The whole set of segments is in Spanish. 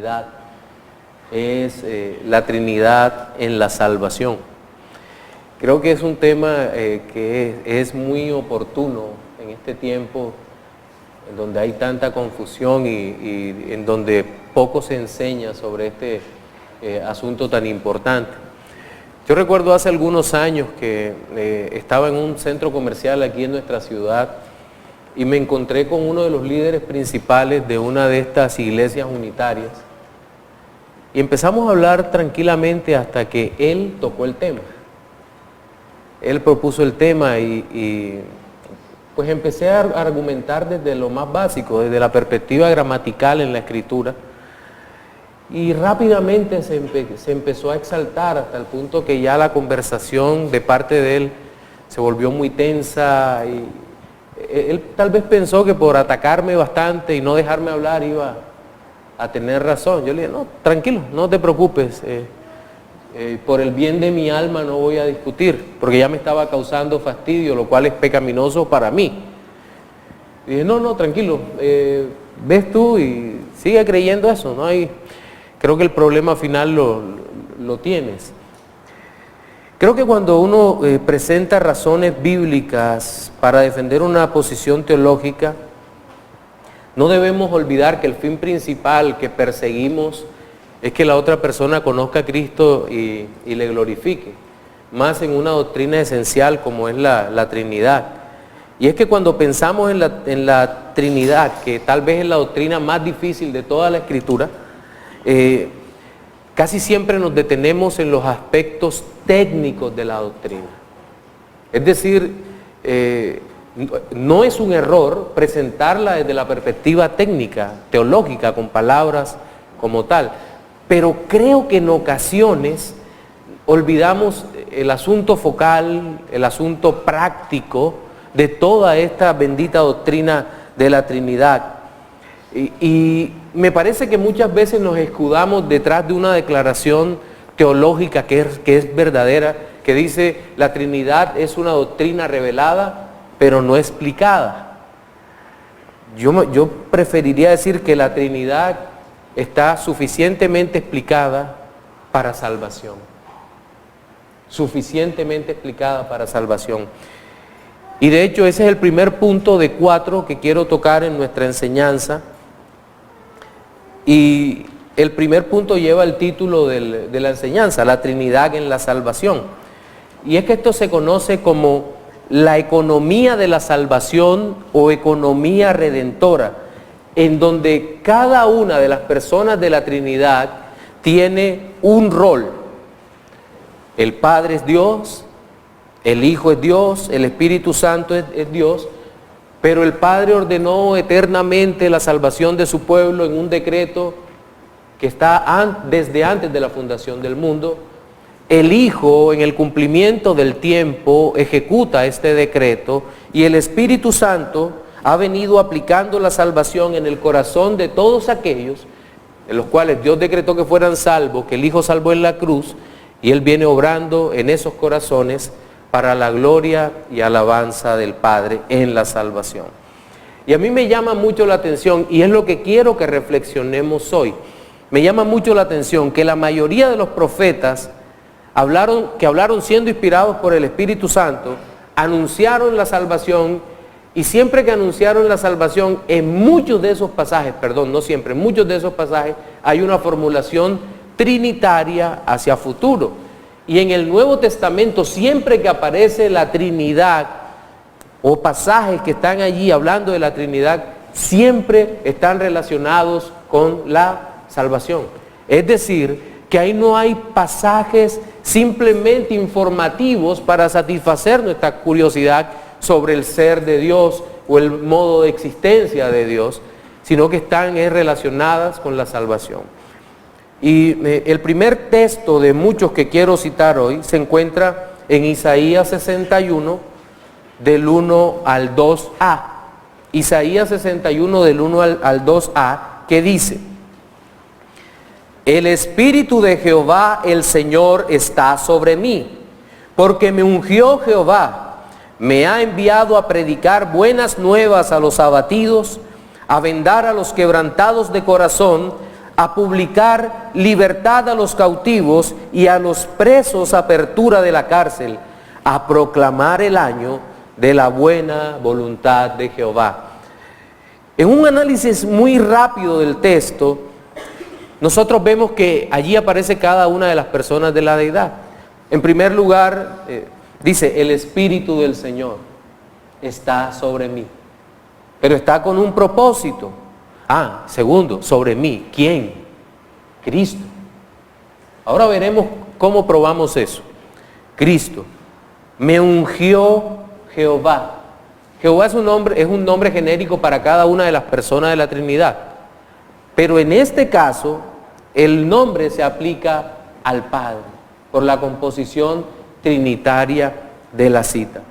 Trinidad es la Trinidad en la salvación. Creo que es un tema que es muy oportuno en este tiempo en donde hay tanta confusión y en donde poco se enseña sobre este asunto tan importante. Yo recuerdo hace algunos años que estaba en un centro comercial aquí en nuestra ciudad y me encontré con uno de los líderes principales de una de estas iglesias unitarias y empezamos a hablar tranquilamente hasta que él tocó el tema. Él propuso el tema y pues empecé a argumentar desde lo más básico, desde la perspectiva gramatical en la escritura, y rápidamente se empezó a exaltar hasta el punto que ya la conversación de parte de él se volvió muy tensa y él tal vez pensó que por atacarme bastante y no dejarme hablar iba a tener razón. Yo le dije, no, tranquilo, no te preocupes, por el bien de mi alma no voy a discutir, porque ya me estaba causando fastidio, lo cual es pecaminoso para mí. Y dije, no, tranquilo, ves tú y sigue creyendo eso, no hay... Creo que el problema final lo tienes. Creo que cuando uno presenta razones bíblicas para defender una posición teológica, no debemos olvidar que el fin principal que perseguimos es que la otra persona conozca a Cristo y le glorifique, más en una doctrina esencial como es la Trinidad. Y es que cuando pensamos en la Trinidad, que tal vez es la doctrina más difícil de toda la Escritura, casi siempre nos detenemos en los aspectos técnicos de la doctrina. Es decir, no es un error presentarla desde la perspectiva técnica, teológica, con palabras como tal, pero creo que en ocasiones olvidamos el asunto focal, el asunto práctico de toda esta bendita doctrina de la Trinidad. Y me parece que muchas veces nos escudamos detrás de una declaración teológica que es verdadera, que dice la Trinidad es una doctrina revelada, pero no explicada. Yo preferiría decir que la Trinidad está suficientemente explicada para salvación. Suficientemente explicada para salvación. Y de hecho ese es el primer punto de 4 que quiero tocar en nuestra enseñanza. Y el primer punto lleva el título de la enseñanza, la Trinidad en la salvación. Y es que esto se conoce como la economía de la salvación o economía redentora, en donde cada una de las personas de la Trinidad tiene un rol. El Padre es Dios, el Hijo es Dios, el Espíritu Santo es Dios, pero el Padre ordenó eternamente la salvación de su pueblo en un decreto que está desde antes de la fundación del mundo. El Hijo, en el cumplimiento del tiempo, ejecuta este decreto y el Espíritu Santo ha venido aplicando la salvación en el corazón de todos aquellos en los cuales Dios decretó que fueran salvos, que el Hijo salvó en la cruz, y Él viene obrando en esos corazones para la gloria y alabanza del Padre en la salvación. Y a mí me llama mucho la atención, y es lo que quiero que reflexionemos hoy, me llama mucho la atención que la mayoría de los profetas que hablaron siendo inspirados por el Espíritu Santo, anunciaron la salvación. Y siempre que anunciaron la salvación, en muchos de esos pasajes, no siempre, en muchos de esos pasajes hay una formulación trinitaria hacia futuro. Y en el Nuevo Testamento, siempre que aparece la Trinidad, o pasajes que están allí hablando de la Trinidad, siempre están relacionados con la salvación. Es decir, que ahí no hay pasajes simplemente informativos para satisfacer nuestra curiosidad sobre el ser de Dios o el modo de existencia de Dios, sino que están relacionadas con la salvación. Y el primer texto de muchos que quiero citar hoy se encuentra en Isaías 61, del 1 al 2a. Isaías 61, del 1 al 2a, que dice: El Espíritu de Jehová el Señor está sobre mí, porque me ungió Jehová. Me ha enviado a predicar buenas nuevas a los abatidos, a vendar a los quebrantados de corazón, a publicar libertad a los cautivos y a los presos apertura de la cárcel, a proclamar el año de la buena voluntad de Jehová. En un análisis muy rápido del texto, nosotros vemos que allí aparece cada una de las personas de la deidad. En primer lugar, dice, el Espíritu del Señor está sobre mí, pero está con un propósito. Segundo, sobre mí, ¿quién? Cristo. Ahora veremos cómo probamos eso. Cristo. Me ungió Jehová. Jehová es un nombre genérico para cada una de las personas de la Trinidad. Pero en este caso, el nombre se aplica al Padre, por la composición trinitaria de la cita.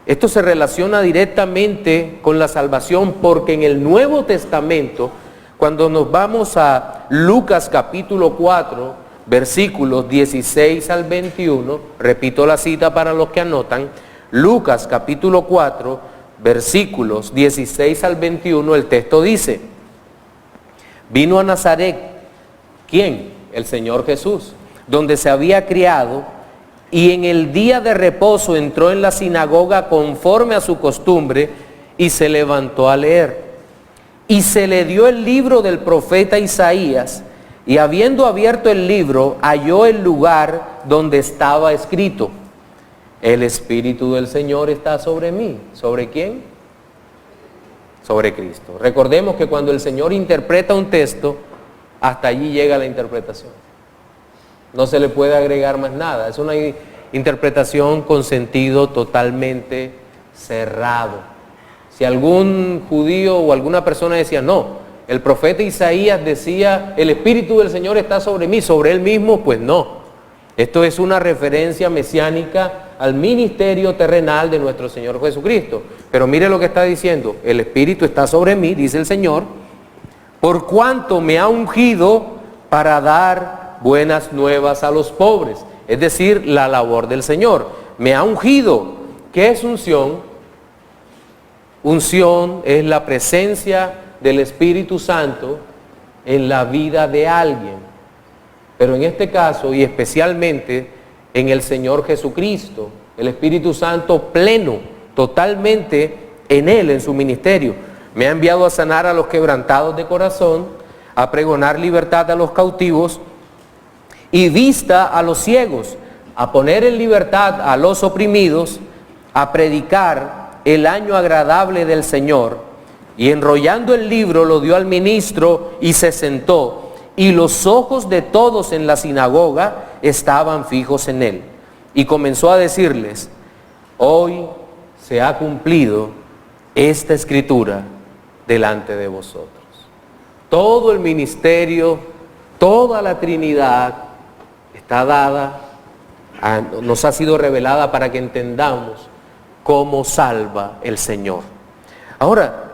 Esto se relaciona directamente con la salvación, porque en el Nuevo Testamento, cuando nos vamos a Lucas capítulo 4, versículos 16 al 21, repito la cita para los que anotan, Lucas capítulo 4, versículos 16 al 21, el texto dice, vino a Nazaret, ¿quién? El Señor Jesús, donde se había criado, y en el día de reposo entró en la sinagoga conforme a su costumbre y se levantó a leer. Y se le dio el libro del profeta Isaías, y habiendo abierto el libro, halló el lugar donde estaba escrito, el Espíritu del Señor está sobre mí. ¿Sobre quién? Sobre Cristo. Recordemos que cuando el Señor interpreta un texto, hasta allí llega la interpretación. No se le puede agregar más nada. Es una interpretación con sentido totalmente cerrado. Si algún judío o alguna persona decía, no, el profeta Isaías decía, el Espíritu del Señor está sobre mí, sobre él mismo, pues no. Esto es una referencia mesiánica al ministerio terrenal de nuestro Señor Jesucristo. Pero mire lo que está diciendo, el Espíritu está sobre mí, dice el Señor, por cuanto me ha ungido para dar buenas nuevas a los pobres, es decir, la labor del Señor. Me ha ungido. ¿Qué es unción? Unción es la presencia del Espíritu Santo en la vida de alguien, pero en este caso y especialmente en el Señor Jesucristo, el Espíritu Santo pleno, totalmente en Él, en su ministerio. Me ha enviado a sanar a los quebrantados de corazón, a pregonar libertad a los cautivos y vista a los ciegos, a poner en libertad a los oprimidos, a predicar el año agradable del Señor. Y enrollando el libro lo dio al ministro y se sentó, y los ojos de todos en la sinagoga estaban fijos en él. Y comenzó a decirles, hoy se ha cumplido esta escritura delante de vosotros. Todo el ministerio, toda la Trinidad está dada, nos ha sido revelada para que entendamos cómo salva el Señor. Ahora,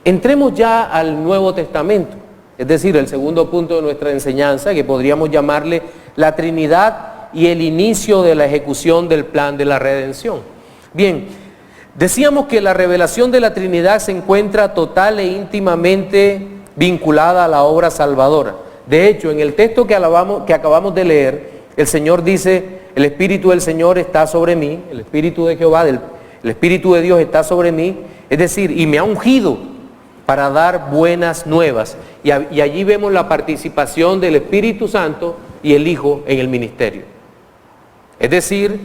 entremos ya al Nuevo Testamento, es decir, el segundo punto de nuestra enseñanza, que podríamos llamarle la Trinidad y el inicio de la ejecución del plan de la redención. Bien, decíamos que la revelación de la Trinidad se encuentra total e íntimamente vinculada a la obra salvadora. De hecho, en el texto que acabamos de leer, el Señor dice, el Espíritu del Señor está sobre mí, el Espíritu de Jehová, el Espíritu de Dios está sobre mí, es decir, y me ha ungido para dar buenas nuevas. Y allí vemos la participación del Espíritu Santo y el Hijo en el ministerio. Es decir,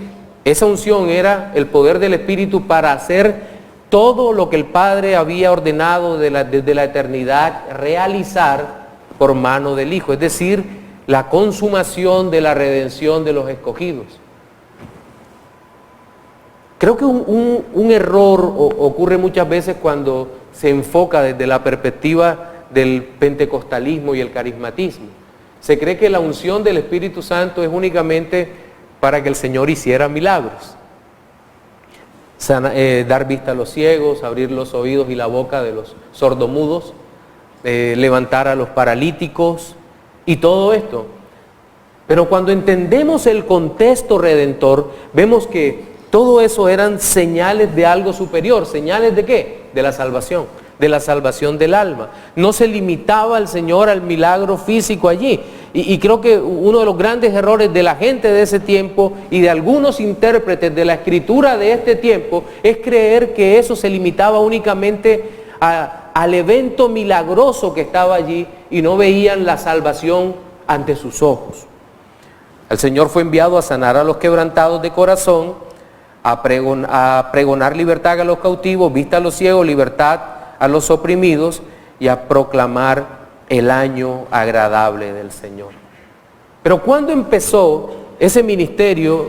esa unción era el poder del Espíritu para hacer todo lo que el Padre había ordenado desde la eternidad realizar por mano del Hijo, es decir, la consumación de la redención de los escogidos. Creo que un error ocurre muchas veces cuando se enfoca desde la perspectiva del pentecostalismo y el carismatismo. Se cree que la unción del Espíritu Santo es únicamente para que el Señor hiciera milagros. Dar vista a los ciegos, abrir los oídos y la boca de los sordomudos, levantar a los paralíticos y todo esto. Pero cuando entendemos el contexto redentor, vemos que todo eso eran señales de algo superior. ¿Señales de qué? De la salvación. de la salvación del alma. No se limitaba el Señor al milagro físico allí. Y creo que uno de los grandes errores de la gente de ese tiempo y de algunos intérpretes de la escritura de este tiempo es creer que eso se limitaba únicamente al evento milagroso que estaba allí y no veían la salvación ante sus ojos. El Señor fue enviado a sanar a los quebrantados de corazón, a pregonar libertad a los cautivos, vista a los ciegos, libertad a los oprimidos y a proclamar el año agradable del Señor. Pero ¿cuándo empezó ese ministerio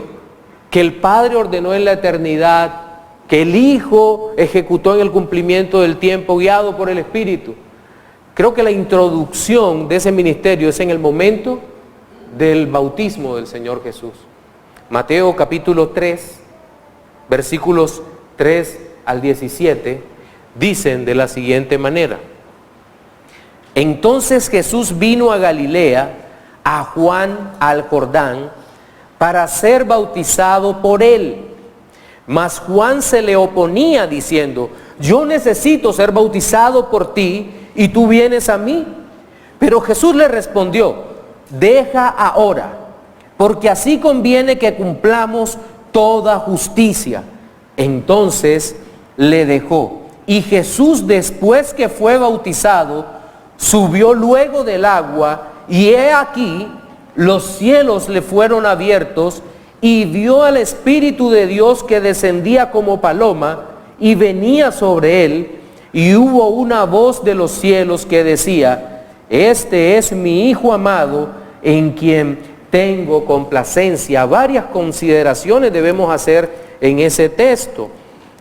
que el Padre ordenó en la eternidad, que el Hijo ejecutó en el cumplimiento del tiempo, guiado por el Espíritu? Creo que la introducción de ese ministerio es en el momento del bautismo del Señor Jesús. Mateo capítulo 3, versículos 3 al 17, dicen de la siguiente manera: entonces Jesús vino a Galilea, a Juan al Jordán, para ser bautizado por él. Mas Juan se le oponía diciendo: yo necesito ser bautizado por ti, y tú vienes a mí. Pero Jesús le respondió: deja ahora, porque así conviene que cumplamos toda justicia. Entonces le dejó. Y Jesús, después que fue bautizado, subió luego del agua, y he aquí, los cielos le fueron abiertos, y vio al Espíritu de Dios que descendía como paloma, y venía sobre él, y hubo una voz de los cielos que decía: este es mi Hijo amado, en quien tengo complacencia. Varias consideraciones debemos hacer en ese texto,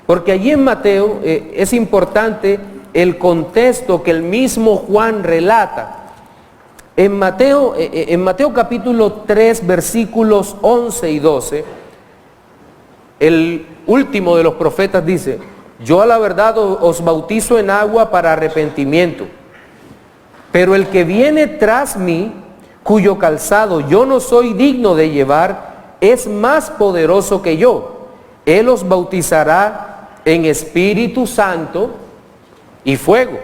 porque allí en Mateo es importante el contexto que el mismo Juan relata. En Mateo capítulo 3, versículos 11 y 12, el último de los profetas dice: yo a la verdad os bautizo en agua para arrepentimiento, pero el que viene tras mí, cuyo calzado yo no soy digno de llevar, es más poderoso que yo. Él os bautizará en Espíritu Santo y fuego.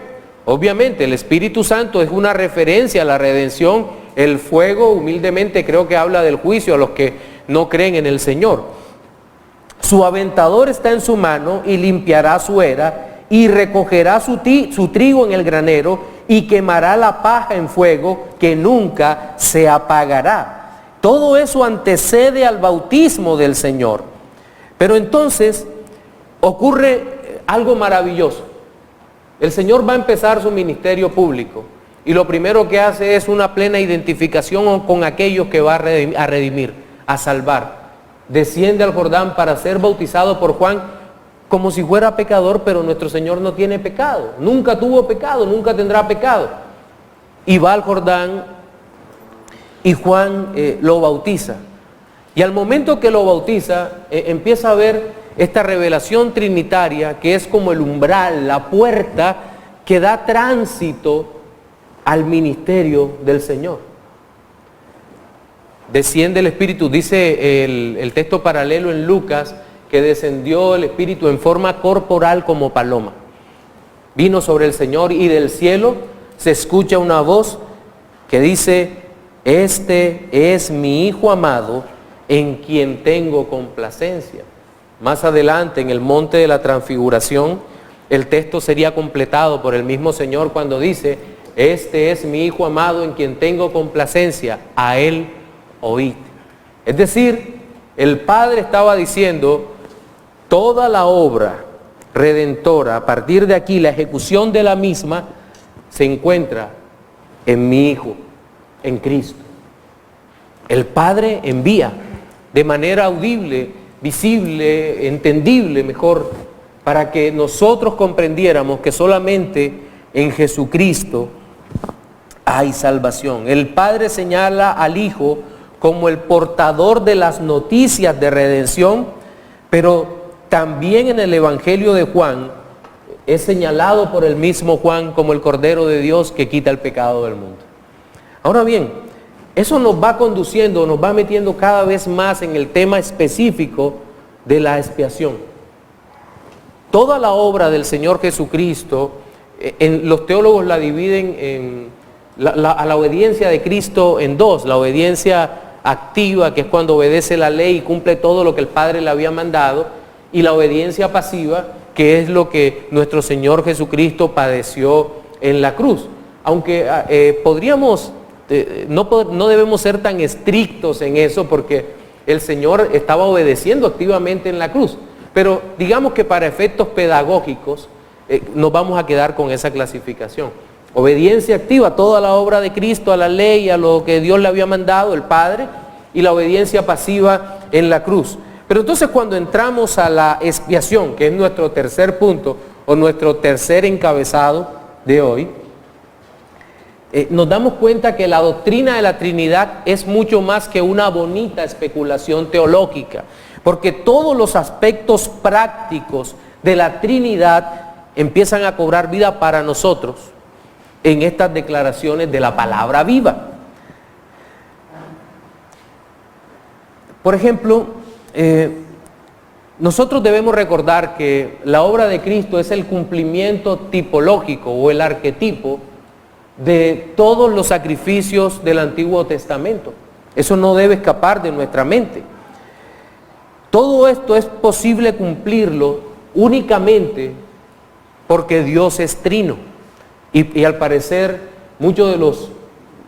Obviamente el Espíritu Santo es una referencia a la redención. El fuego, humildemente, creo que habla del juicio a los que no creen en el Señor. Su aventador está en su mano y limpiará su era y recogerá su trigo en el granero y quemará la paja en fuego que nunca se apagará. Todo eso antecede al bautismo del Señor. Pero entonces ocurre algo maravilloso. El Señor va a empezar su ministerio público y lo primero que hace es una plena identificación con aquellos que va a redimir, a salvar. Desciende al Jordán para ser bautizado por Juan como si fuera pecador, pero nuestro Señor no tiene pecado, nunca tuvo pecado, nunca tendrá pecado. Y va al Jordán y Juan lo bautiza. Y al momento que lo bautiza, empieza a ver esta revelación trinitaria que es como el umbral, la puerta que da tránsito al ministerio del Señor. Desciende el Espíritu, dice el texto paralelo en Lucas, que descendió el Espíritu en forma corporal como paloma. Vino sobre el Señor y del cielo se escucha una voz que dice: este es mi Hijo amado, en quien tengo complacencia. Más adelante, en el monte de la transfiguración, el texto sería completado por el mismo Señor cuando dice: este es mi Hijo amado, en quien tengo complacencia, a él oíd. Es decir, el Padre estaba diciendo: toda la obra redentora, a partir de aquí, la ejecución de la misma, se encuentra en mi Hijo, en Cristo. El Padre envía de manera audible, visible, entendible mejor, para que nosotros comprendiéramos que solamente en Jesucristo hay salvación. El Padre señala al Hijo como el portador de las noticias de redención, pero también en el Evangelio de Juan es señalado por el mismo Juan como el Cordero de Dios que quita el pecado del mundo. Ahora bien, eso nos va conduciendo, nos va metiendo cada vez más en el tema específico de la expiación. Toda la obra del Señor Jesucristo los teólogos la dividen a la obediencia de Cristo en dos: la obediencia activa, que es cuando obedece la ley y cumple todo lo que el Padre le había mandado, y la obediencia pasiva, que es lo que nuestro Señor Jesucristo padeció en la cruz. Aunque no debemos ser tan estrictos en eso, porque el Señor estaba obedeciendo activamente en la cruz. Pero digamos que para efectos pedagógicos nos vamos a quedar con esa clasificación. Obediencia activa, toda la obra de Cristo, a la ley, a lo que Dios le había mandado, el Padre, y la obediencia pasiva en la cruz. Pero entonces cuando entramos a la expiación, que es nuestro tercer punto, o nuestro tercer encabezado de hoy, nos damos cuenta que la doctrina de la Trinidad es mucho más que una bonita especulación teológica, porque todos los aspectos prácticos de la Trinidad empiezan a cobrar vida para nosotros en estas declaraciones de la palabra viva. Por ejemplo, nosotros debemos recordar que la obra de Cristo es el cumplimiento tipológico o el arquetipo de todos los sacrificios del Antiguo Testamento. Eso no debe escapar de nuestra mente. Todo esto es posible cumplirlo únicamente porque Dios es trino. Y al parecer muchos de los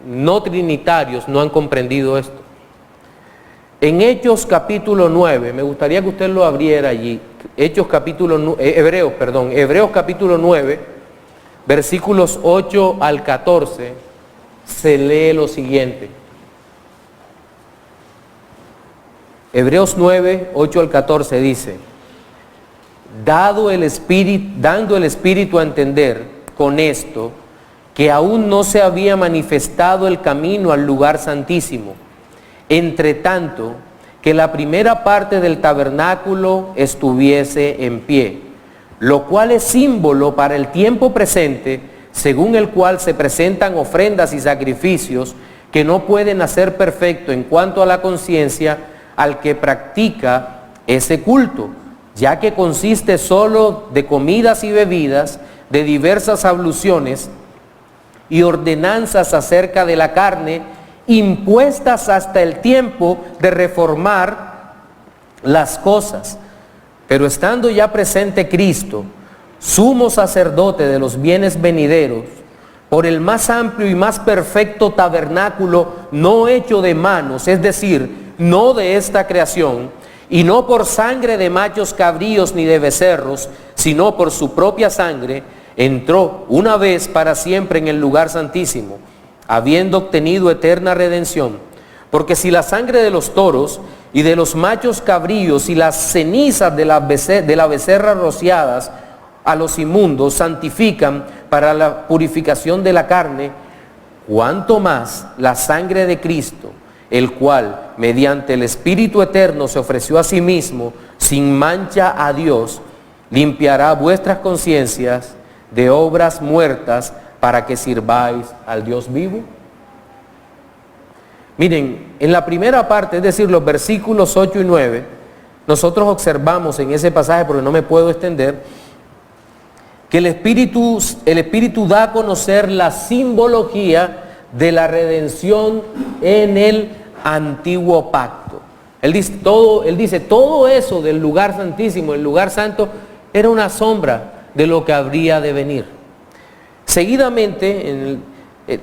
no trinitarios no han comprendido esto. En Hebreos capítulo 9, me gustaría que usted lo abriera allí. Hebreos capítulo 9, versículos 8 al 14, se lee lo siguiente. Hebreos 9, 8 al 14 dice: dando el Espíritu a entender con esto, que aún no se había manifestado el camino al lugar santísimo, entre tanto que la primera parte del tabernáculo estuviese en pie, lo cual es símbolo para el tiempo presente, según el cual se presentan ofrendas y sacrificios que no pueden hacer perfecto en cuanto a la conciencia al que practica ese culto, ya que consiste solo de comidas y bebidas, de diversas abluciones y ordenanzas acerca de la carne, impuestas hasta el tiempo de reformar las cosas. Pero estando ya presente Cristo, sumo sacerdote de los bienes venideros, por el más amplio y más perfecto tabernáculo no hecho de manos, es decir, no de esta creación, y no por sangre de machos cabríos ni de becerros, sino por su propia sangre, entró una vez para siempre en el lugar santísimo, habiendo obtenido eterna redención. Porque si la sangre de los toros y de los machos cabríos y las cenizas de la becerra rociadas a los inmundos santifican para la purificación de la carne, cuánto más la sangre de Cristo, el cual mediante el Espíritu eterno se ofreció a sí mismo sin mancha a Dios, limpiará vuestras conciencias de obras muertas para que sirváis al Dios vivo. Miren, en la primera parte, es decir, los versículos 8 y 9, nosotros observamos en ese pasaje, porque no me puedo extender, que el Espíritu da a conocer la simbología de la redención en el antiguo pacto. Él dice todo eso del lugar santísimo, el lugar santo, era una sombra de lo que habría de venir. Seguidamente,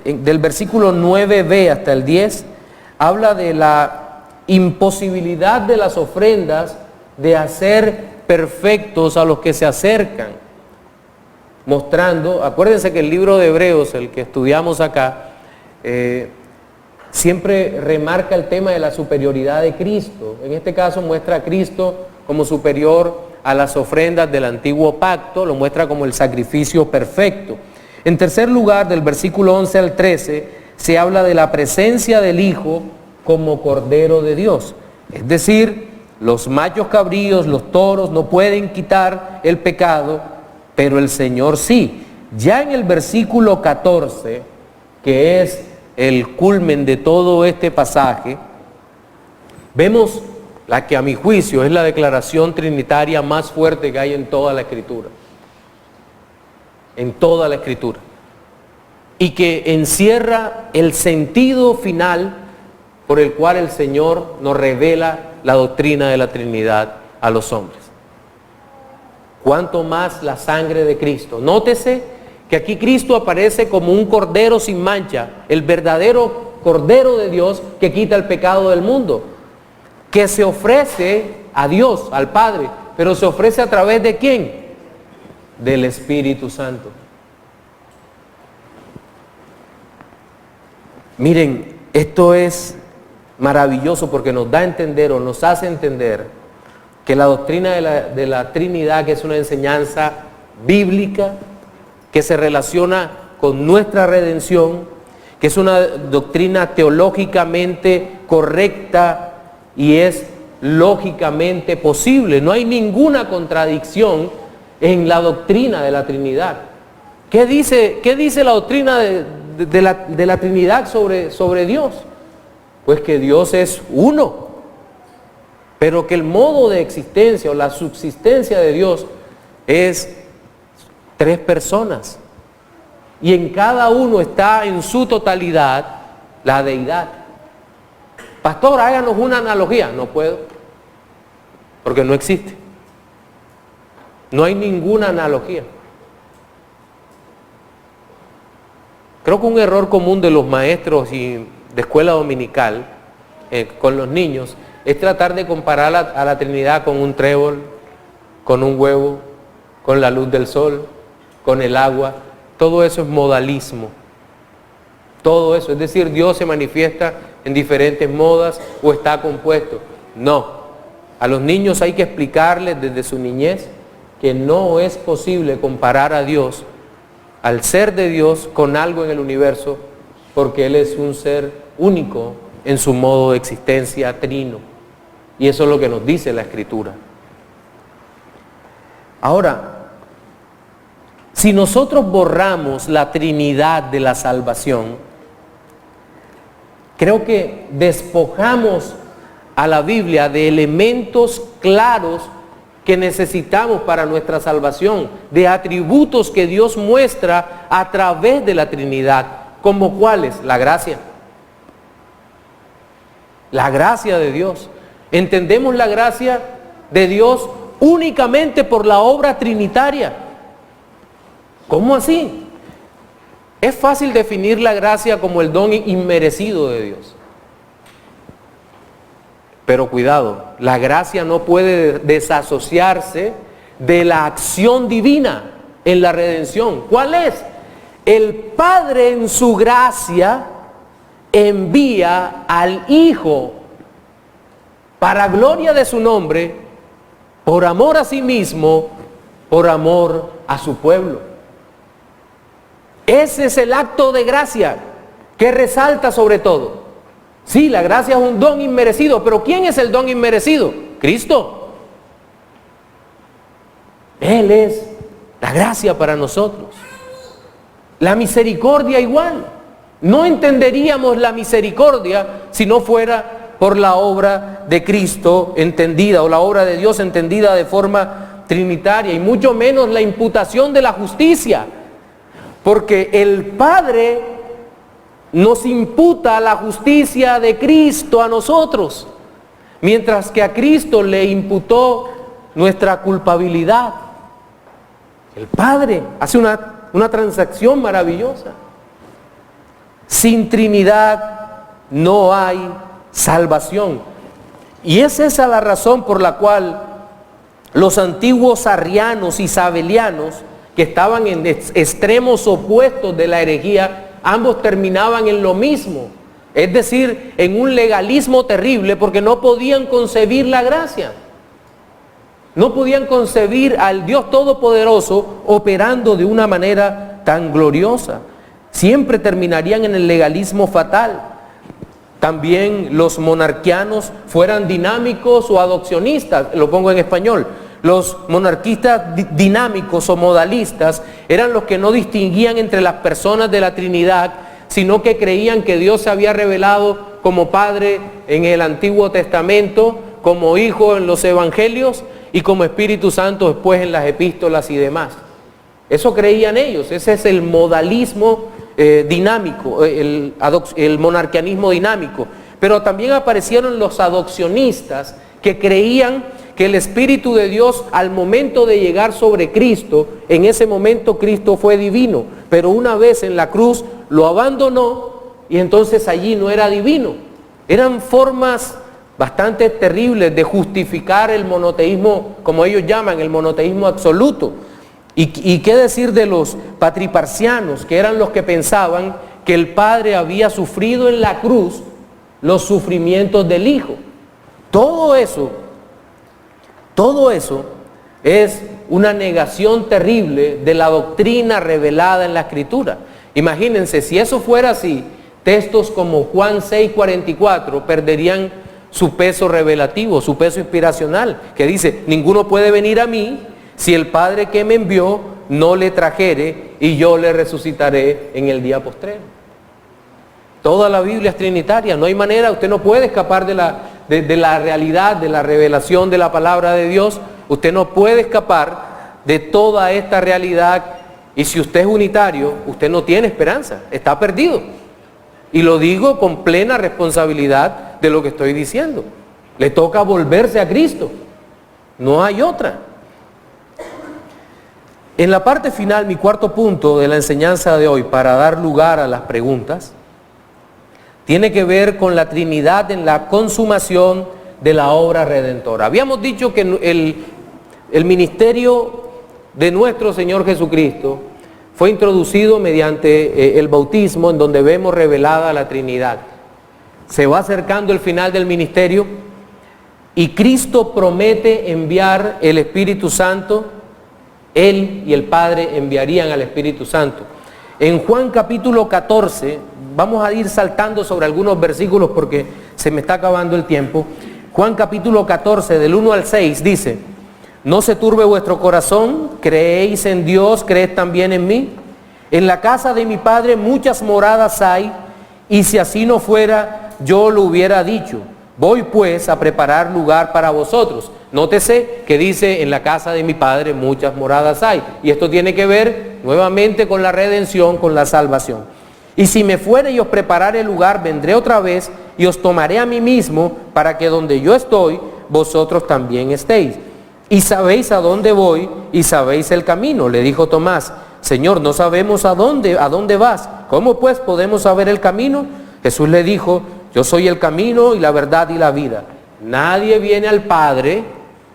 del versículo 9b hasta el 10, habla de la imposibilidad de las ofrendas de hacer perfectos a los que se acercan, mostrando, acuérdense que el libro de Hebreos, el que estudiamos acá, siempre remarca el tema de la superioridad de Cristo. En este caso muestra a Cristo como superior a las ofrendas del antiguo pacto, lo muestra como el sacrificio perfecto. En tercer lugar, del versículo 11 al 13, se habla de la presencia del Hijo como Cordero de Dios. Es decir, los machos cabríos, los toros no pueden quitar el pecado, pero el Señor sí. Ya en el versículo 14, que es el culmen de todo este pasaje, vemos la que a mi juicio es la declaración trinitaria más fuerte que hay en toda la Escritura. en toda la Escritura y que encierra el sentido final por el cual el Señor nos revela la doctrina de la Trinidad a los hombres. Cuanto más la sangre de Cristo. Nótese que aquí Cristo aparece como un cordero sin mancha, el verdadero Cordero de Dios que quita el pecado del mundo, que se ofrece a Dios, al Padre, pero se ofrece a través de ¿quién? Del Espíritu Santo. Miren, esto es maravilloso porque nos da a entender o nos hace entender que la doctrina de la Trinidad, que es una enseñanza bíblica, que se relaciona con nuestra redención, que es una doctrina teológicamente correcta y es lógicamente posible. No hay ninguna contradicción en la doctrina de la Trinidad. ¿Qué dice la doctrina de la Trinidad sobre Dios? Pues que Dios es uno, pero que el modo de existencia o la subsistencia de Dios es 3 personas. Y en cada uno está en su totalidad la deidad. Pastor, háganos una analogía. No puedo, porque no existe. No hay ninguna analogía. Creo que un error común de los maestros y de escuela dominical con los niños es tratar de comparar a la Trinidad con un trébol, con un huevo, con la luz del sol, con el agua. Todo eso es modalismo. Todo eso, es decir, Dios se manifiesta en diferentes modas o está compuesto. No, a los niños hay que explicarles desde su niñez que no es posible comparar a Dios, al ser de Dios, con algo en el universo, porque Él es un ser único en su modo de existencia trino. Y eso es lo que nos dice la Escritura. Ahora, si nosotros borramos la Trinidad de la salvación, creo que despojamos a la Biblia de elementos claros que necesitamos para nuestra salvación, de atributos que Dios muestra a través de la Trinidad, como cuáles: la gracia. La gracia de Dios. Entendemos la gracia de Dios únicamente por la obra trinitaria. ¿Cómo así? Es fácil definir la gracia como el don inmerecido de Dios. Pero cuidado, la gracia no puede desasociarse de la acción divina en la redención. ¿Cuál es? El Padre en su gracia envía al Hijo para gloria de su nombre, por amor a sí mismo, por amor a su pueblo. Ese es el acto de gracia que resalta sobre todo. Sí, la gracia es un don inmerecido, pero ¿quién es el don inmerecido? Cristo. Él es la gracia para nosotros. La misericordia igual. No entenderíamos la misericordia si no fuera por la obra de Cristo entendida, o la obra de Dios entendida de forma trinitaria, y mucho menos la imputación de la justicia. Porque el Padre nos imputa la justicia de Cristo a nosotros, mientras que a Cristo le imputó nuestra culpabilidad. El Padre hace una transacción maravillosa. Sin Trinidad no hay salvación. Y es esa la razón por la cual los antiguos arrianos y sabelianos, que estaban en extremos opuestos de la herejía, ambos terminaban en lo mismo, es decir, en un legalismo terrible, porque no podían concebir la gracia. No podían concebir al Dios Todopoderoso operando de una manera tan gloriosa. Siempre terminarían en el legalismo fatal. También los monarquianos, fueran dinámicos o adopcionistas, lo pongo en español. Los monarquistas dinámicos o modalistas eran los que no distinguían entre las personas de la Trinidad, sino que creían que Dios se había revelado como Padre en el Antiguo Testamento, como Hijo en los Evangelios y como Espíritu Santo después en las epístolas y demás. Eso creían ellos. Ese es el modalismo dinámico, el monarquianismo dinámico. Pero también aparecieron los adopcionistas que creían que el Espíritu de Dios, al momento de llegar sobre Cristo, en ese momento Cristo fue divino, pero una vez en la cruz lo abandonó y entonces allí no era divino. Eran formas bastante terribles de justificar el monoteísmo, como ellos llaman, el monoteísmo absoluto. ¿Y qué decir de los patriparcianos, que eran los que pensaban que el Padre había sufrido en la cruz los sufrimientos del Hijo? Todo eso es una negación terrible de la doctrina revelada en la Escritura. Imagínense, si eso fuera así, textos como Juan 6:44 perderían su peso revelativo, su peso inspiracional, que dice, ninguno puede venir a mí si el Padre que me envió no le trajere y yo le resucitaré en el día postrero. Toda la Biblia es trinitaria, no hay manera, usted no puede escapar de la realidad, de la revelación de la palabra de Dios. Usted no puede escapar de toda esta realidad, y si usted es unitario, usted no tiene esperanza, está perdido. Y lo digo con plena responsabilidad de lo que estoy diciendo. Le toca volverse a Cristo, no hay otra. En la parte final, mi cuarto punto de la enseñanza de hoy, para dar lugar a las preguntas, tiene que ver con la Trinidad en la consumación de la obra redentora. Habíamos dicho que el ministerio de nuestro Señor Jesucristo fue introducido mediante el bautismo, en donde vemos revelada la Trinidad. Se va acercando el final del ministerio y Cristo promete enviar el Espíritu Santo. Él y el Padre enviarían al Espíritu Santo. En Juan capítulo 14, vamos a ir saltando sobre algunos versículos porque se me está acabando el tiempo. Juan capítulo 14, del 1 al 6, dice, no se turbe vuestro corazón, creéis en Dios, creed también en mí. En la casa de mi Padre muchas moradas hay, y si así no fuera, yo lo hubiera dicho. Voy pues a preparar lugar para vosotros. Nótese que dice, en la casa de mi Padre muchas moradas hay. Y esto tiene que ver nuevamente con la redención, con la salvación. Y si me fuere y os preparare el lugar, vendré otra vez y os tomaré a mí mismo, para que donde yo estoy, vosotros también estéis. Y sabéis a dónde voy y sabéis el camino. Le dijo Tomás, Señor, no sabemos a dónde vas. ¿Cómo pues podemos saber el camino? Jesús le dijo, yo soy el camino y la verdad y la vida. Nadie viene al Padre,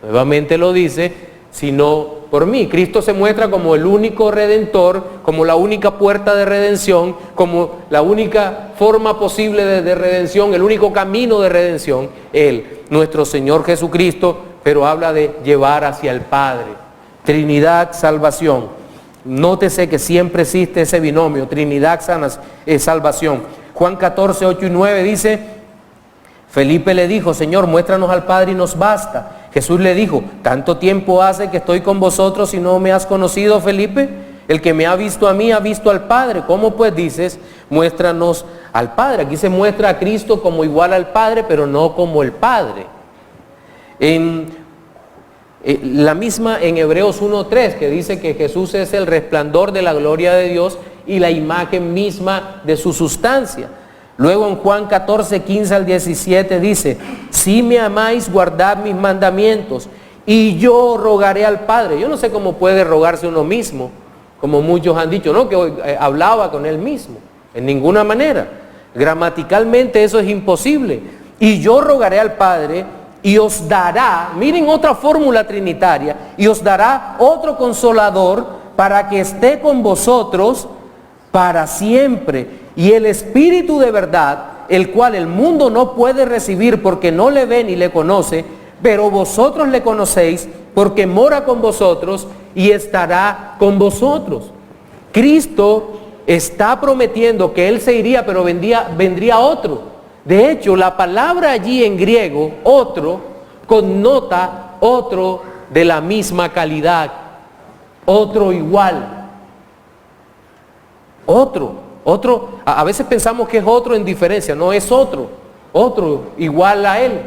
nuevamente lo dice, sino por mí. Cristo se muestra como el único redentor, como la única puerta de redención, como la única forma posible de redención, el único camino de redención. Él, nuestro Señor Jesucristo, pero habla de llevar hacia el Padre. Trinidad, salvación. Nótese que siempre existe ese binomio, Trinidad, salvación. Juan 14, 8 y 9 dice, Felipe le dijo, Señor, muéstranos al Padre y nos basta. Jesús le dijo, ¿tanto tiempo hace que estoy con vosotros y no me has conocido, Felipe? El que me ha visto a mí ha visto al Padre. ¿Cómo pues dices, muéstranos al Padre? Aquí se muestra a Cristo como igual al Padre, pero no como el Padre. La misma en Hebreos 1:3, que dice que Jesús es el resplandor de la gloria de Dios y la imagen misma de su sustancia. Luego en Juan 14, 15 al 17 dice, si me amáis, guardad mis mandamientos y yo rogaré al Padre. Yo no sé cómo puede rogarse uno mismo, como muchos han dicho, ¿no? Que hablaba con él mismo. En ninguna manera. Gramaticalmente eso es imposible. Y yo rogaré al Padre y os dará, miren otra fórmula trinitaria, y os dará otro consolador para que esté con vosotros para siempre. Y el Espíritu de verdad, el cual el mundo no puede recibir porque no le ve ni le conoce, pero vosotros le conocéis porque mora con vosotros y estará con vosotros. Cristo está prometiendo que Él se iría, pero vendría otro. De hecho, la palabra allí en griego, otro, connota otro de la misma calidad, otro igual. Otro, a veces pensamos que es otro en diferencia, no es otro igual a Él.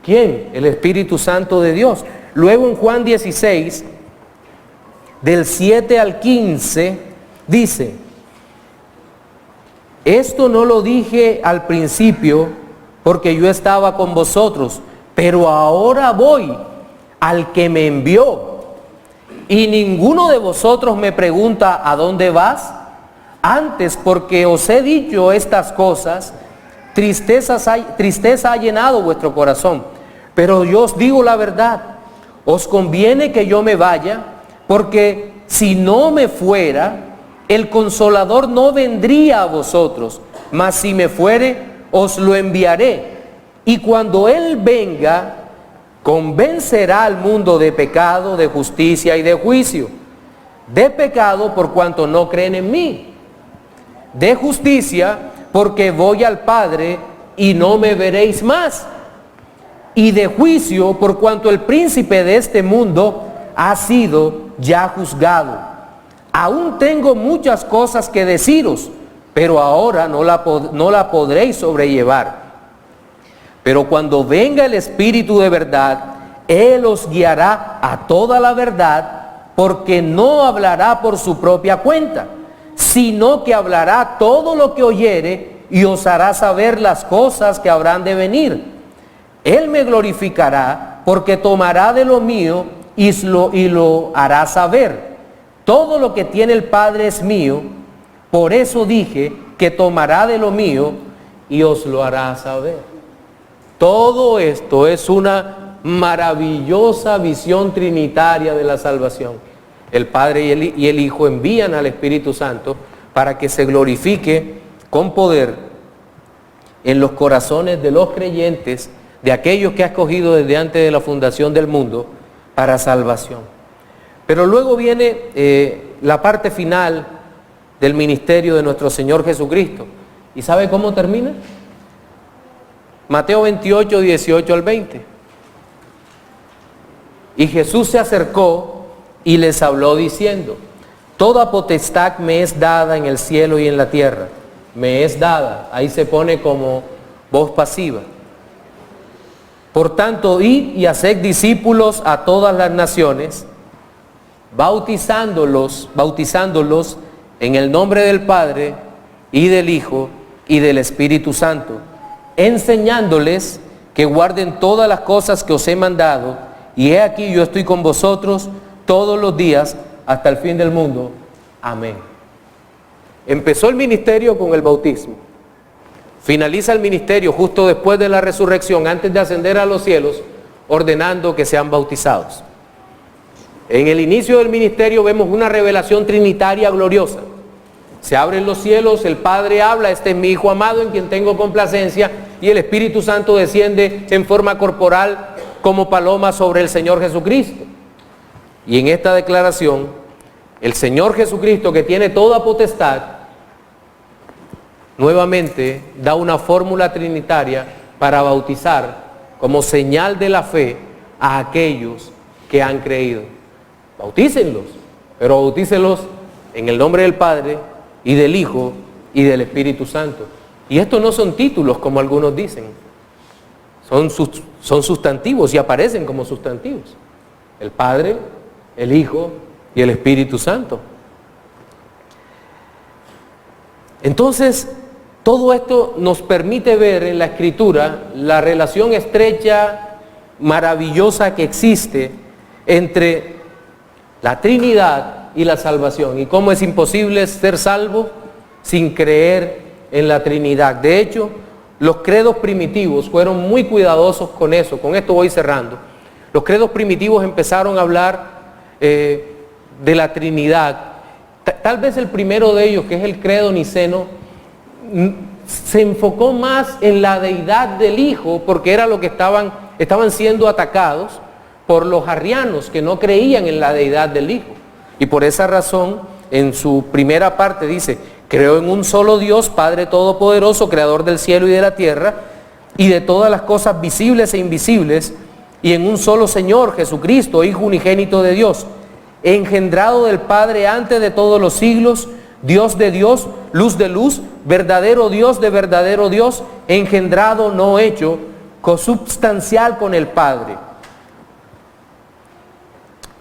¿Quién? El Espíritu Santo de Dios. Luego en Juan 16, del 7 al 15, dice: esto no lo dije al principio porque yo estaba con vosotros, pero ahora voy al que me envió. Y ninguno de vosotros me pregunta: ¿a dónde vas? Antes, porque os he dicho estas cosas, tristeza ha llenado vuestro corazón. Pero yo os digo la verdad, os conviene que yo me vaya, porque si no me fuera, el Consolador no vendría a vosotros, mas si me fuere, os lo enviaré. Y cuando Él venga, convencerá al mundo de pecado, de justicia y de juicio. De pecado, por cuanto no creen en mí. De justicia, porque voy al Padre y no me veréis más. Y de juicio, por cuanto el príncipe de este mundo ha sido ya juzgado. Aún tengo muchas cosas que deciros, pero ahora no la podréis sobrellevar. Pero cuando venga el Espíritu de verdad, Él os guiará a toda la verdad, porque no hablará por su propia cuenta, sino que hablará todo lo que oyere y os hará saber las cosas que habrán de venir. Él me glorificará, porque tomará de lo mío y lo hará saber. Todo lo que tiene el Padre es mío, por eso dije que tomará de lo mío y os lo hará saber. Todo esto es una maravillosa visión trinitaria de la salvación. El Padre y el Hijo envían al Espíritu Santo para que se glorifique con poder en los corazones de los creyentes, de aquellos que ha escogido desde antes de la fundación del mundo para salvación. Pero luego viene la parte final del ministerio de nuestro Señor Jesucristo. ¿Y sabe cómo termina? Mateo 28, 18 al 20. Y Jesús se acercó y les habló diciendo: toda potestad me es dada en el cielo y en la tierra. Me es dada. Ahí se pone como voz pasiva. Por tanto, id y haced discípulos a todas las naciones, bautizándolos en el nombre del Padre y del Hijo y del Espíritu Santo, enseñándoles que guarden todas las cosas que os he mandado, y he aquí yo estoy con vosotros todos los días hasta el fin del mundo. Amén. Empezó el ministerio con el bautismo. Finaliza el ministerio justo después de la resurrección, antes de ascender a los cielos, ordenando que sean bautizados. En el inicio del ministerio vemos una revelación trinitaria gloriosa. Se abren los cielos, el Padre habla: este es mi Hijo amado en quien tengo complacencia, y el Espíritu Santo desciende en forma corporal como paloma sobre el Señor Jesucristo. Y en esta declaración, el Señor Jesucristo, que tiene toda potestad, nuevamente da una fórmula trinitaria para bautizar como señal de la fe a aquellos que han creído. Bautícenlos, pero bautícenlos en el nombre del Padre y del Hijo y del Espíritu Santo. Y estos no son títulos como algunos dicen, son sustantivos y aparecen como sustantivos: el Padre, el Hijo y el Espíritu Santo. Entonces, todo esto nos permite ver en la Escritura la relación estrecha, maravillosa que existe entre la Trinidad y la salvación, y cómo es imposible ser salvo sin creer en la Trinidad. De hecho, los credos primitivos fueron muy cuidadosos con eso. Con esto voy cerrando. Los credos primitivos empezaron a hablar de la Trinidad. Tal vez el primero de ellos, que es el credo niceno, se enfocó más en la deidad del Hijo, porque era lo que estaban siendo atacados por los arrianos, que no creían en la deidad del Hijo. Y por esa razón, en su primera parte dice: creo en un solo Dios, Padre Todopoderoso, Creador del cielo y de la tierra, y de todas las cosas visibles e invisibles, y en un solo Señor, Jesucristo, Hijo unigénito de Dios, engendrado del Padre antes de todos los siglos, Dios de Dios, luz de luz, verdadero Dios de verdadero Dios, engendrado, no hecho, consubstancial con el Padre.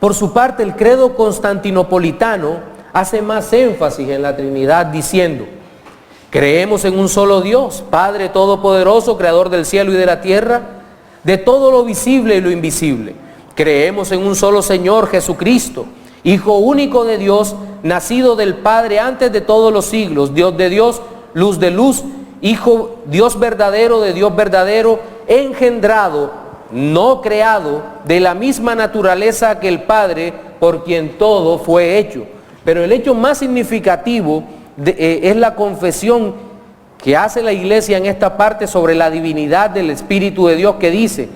Por su parte, el credo constantinopolitano hace más énfasis en la Trinidad diciendo: creemos en un solo Dios, Padre Todopoderoso, Creador del cielo y de la tierra, de todo lo visible y lo invisible. Creemos en un solo Señor Jesucristo, Hijo único de Dios, nacido del Padre antes de todos los siglos, Dios de Dios, luz de luz, Hijo, Dios verdadero de Dios verdadero, engendrado, no creado, de la misma naturaleza que el Padre, por quien todo fue hecho. Pero el hecho más significativo es la confesión que hace la iglesia en esta parte sobre la divinidad del Espíritu de Dios, que dice: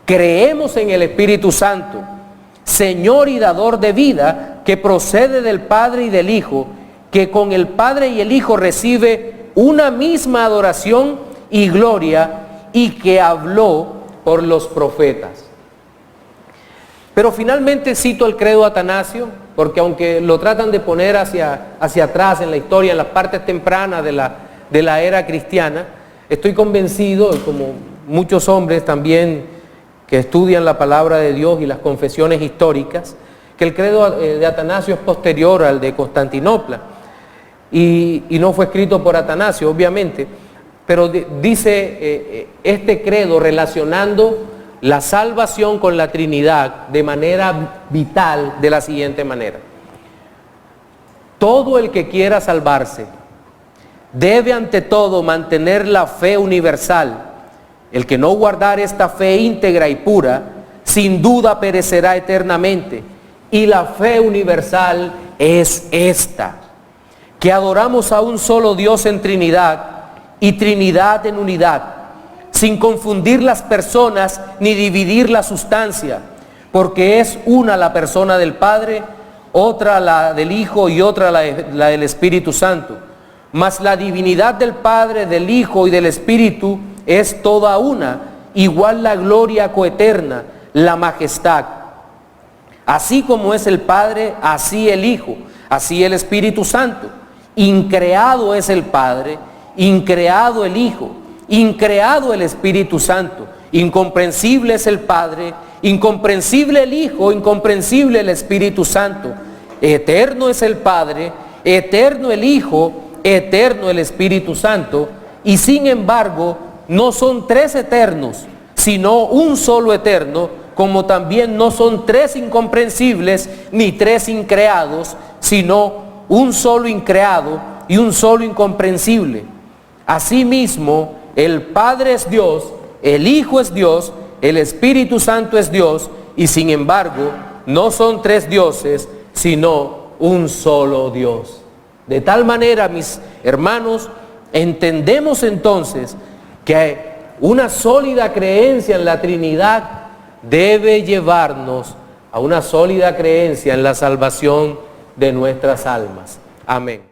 creemos en el Espíritu Santo, Señor y dador de vida, que procede del Padre y del Hijo, que con el Padre y el Hijo recibe una misma adoración y gloria, y que habló por los profetas. Pero finalmente cito el credo de Atanasio, porque aunque lo tratan de poner hacia atrás en la historia, en las partes tempranas de la era cristiana, estoy convencido, como muchos hombres también que estudian la palabra de Dios y las confesiones históricas, que el credo de Atanasio es posterior al de Constantinopla, y no fue escrito por Atanasio, obviamente, pero dice este credo relacionando la salvación con la Trinidad de manera vital, de la siguiente manera: todo el que quiera salvarse debe ante todo mantener la fe universal. El que no guardar esta fe íntegra y pura, sin duda perecerá eternamente. Y la fe universal es esta: que adoramos a un solo Dios en Trinidad y Trinidad en unidad, sin confundir las personas ni dividir la sustancia, porque es una la persona del Padre, otra la del Hijo y otra la del Espíritu Santo. Mas la divinidad del Padre, del Hijo y del Espíritu es toda una, igual la gloria coeterna, la majestad. Así como es el Padre, así el Hijo, así el Espíritu Santo. Increado es el Padre, increado el Hijo, increado el Espíritu Santo. Incomprensible es el Padre, incomprensible el Hijo, incomprensible el Espíritu Santo. Eterno es el Padre, eterno el Hijo, eterno el Espíritu Santo. Y sin embargo, no son tres eternos, sino un solo eterno, como también no son tres incomprensibles ni tres increados, sino un solo increado y un solo incomprensible. Asimismo, el Padre es Dios, el Hijo es Dios, el Espíritu Santo es Dios, y sin embargo, no son tres dioses, sino un solo Dios. De tal manera, mis hermanos, entendemos entonces que una sólida creencia en la Trinidad debe llevarnos a una sólida creencia en la salvación de nuestras almas. Amén.